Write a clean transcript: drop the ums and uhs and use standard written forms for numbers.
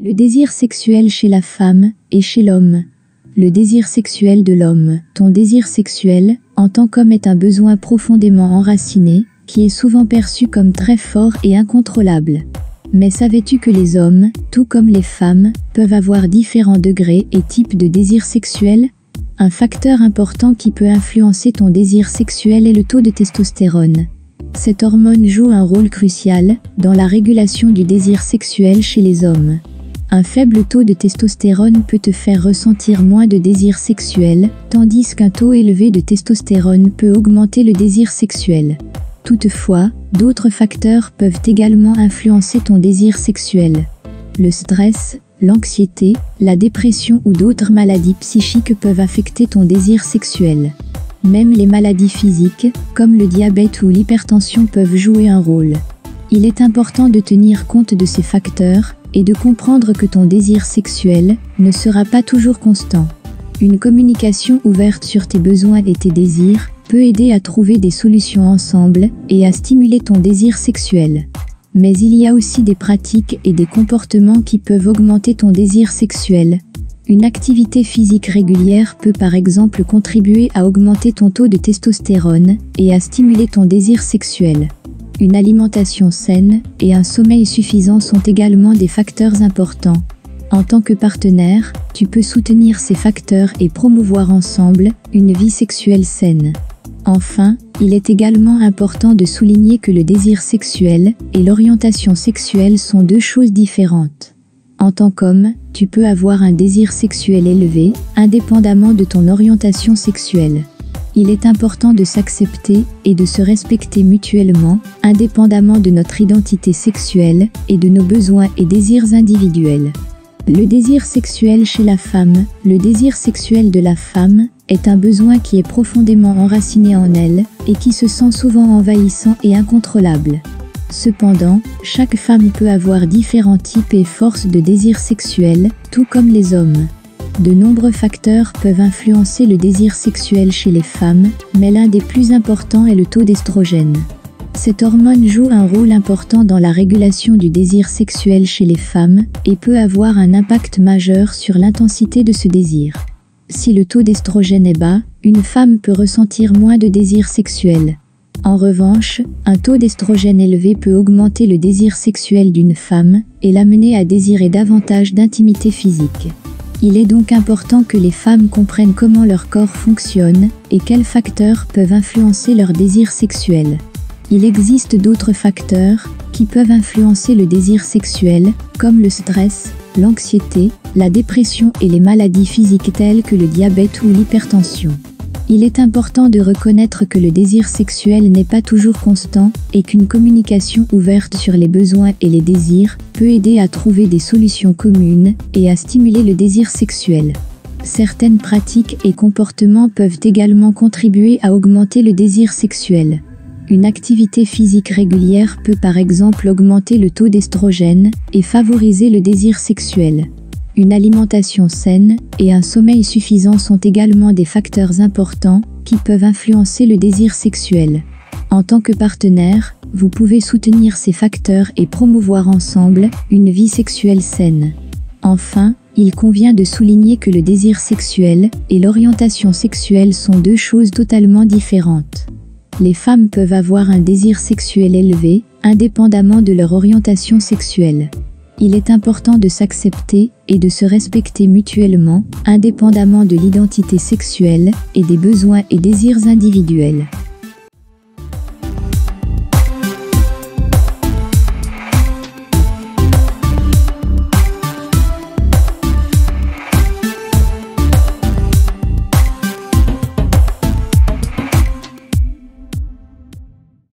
Le désir sexuel chez la femme et chez l'homme. Le désir sexuel de l'homme. Ton désir sexuel, en tant qu'homme, est un besoin profondément enraciné, qui est souvent perçu comme très fort et incontrôlable. Mais savais-tu que les hommes, tout comme les femmes, peuvent avoir différents degrés et types de désir sexuel? Un facteur important qui peut influencer ton désir sexuel est le taux de testostérone. Cette hormone joue un rôle crucial dans la régulation du désir sexuel chez les hommes. Un faible taux de testostérone peut te faire ressentir moins de désir sexuel, tandis qu'un taux élevé de testostérone peut augmenter le désir sexuel. Toutefois, d'autres facteurs peuvent également influencer ton désir sexuel. Le stress, l'anxiété, la dépression ou d'autres maladies psychiques peuvent affecter ton désir sexuel. Même les maladies physiques, comme le diabète ou l'hypertension, peuvent jouer un rôle. Il est important de tenir compte de ces facteurs et de comprendre que ton désir sexuel ne sera pas toujours constant. Une communication ouverte sur tes besoins et tes désirs peut aider à trouver des solutions ensemble et à stimuler ton désir sexuel. Mais il y a aussi des pratiques et des comportements qui peuvent augmenter ton désir sexuel. Une activité physique régulière peut par exemple contribuer à augmenter ton taux de testostérone et à stimuler ton désir sexuel. Une alimentation saine et un sommeil suffisant sont également des facteurs importants. En tant que partenaire, tu peux soutenir ces facteurs et promouvoir ensemble une vie sexuelle saine. Enfin, il est également important de souligner que le désir sexuel et l'orientation sexuelle sont deux choses différentes. En tant qu'homme, tu peux avoir un désir sexuel élevé, indépendamment de ton orientation sexuelle. Il est important de s'accepter et de se respecter mutuellement, indépendamment de notre identité sexuelle et de nos besoins et désirs individuels. Le désir sexuel chez la femme. Le désir sexuel de la femme est un besoin qui est profondément enraciné en elle et qui se sent souvent envahissant et incontrôlable. Cependant, chaque femme peut avoir différents types et forces de désir sexuel, tout comme les hommes. De nombreux facteurs peuvent influencer le désir sexuel chez les femmes, mais l'un des plus importants est le taux d'estrogène. Cette hormone joue un rôle important dans la régulation du désir sexuel chez les femmes et peut avoir un impact majeur sur l'intensité de ce désir. Si le taux d'estrogène est bas, une femme peut ressentir moins de désir sexuel. En revanche, un taux d'estrogène élevé peut augmenter le désir sexuel d'une femme et l'amener à désirer davantage d'intimité physique. Il est donc important que les femmes comprennent comment leur corps fonctionne et quels facteurs peuvent influencer leur désir sexuel. Il existe d'autres facteurs qui peuvent influencer le désir sexuel, comme le stress, l'anxiété, la dépression et les maladies physiques telles que le diabète ou l'hypertension. Il est important de reconnaître que le désir sexuel n'est pas toujours constant et qu'une communication ouverte sur les besoins et les désirs peut aider à trouver des solutions communes et à stimuler le désir sexuel. Certaines pratiques et comportements peuvent également contribuer à augmenter le désir sexuel. Une activité physique régulière peut par exemple augmenter le taux d'estrogène et favoriser le désir sexuel. Une alimentation saine et un sommeil suffisant sont également des facteurs importants qui peuvent influencer le désir sexuel. En tant que partenaire, vous pouvez soutenir ces facteurs et promouvoir ensemble une vie sexuelle saine. Enfin, il convient de souligner que le désir sexuel et l'orientation sexuelle sont deux choses totalement différentes. Les femmes peuvent avoir un désir sexuel élevé, indépendamment de leur orientation sexuelle. Il est important de s'accepter et de se respecter mutuellement, indépendamment de l'identité sexuelle et des besoins et désirs individuels.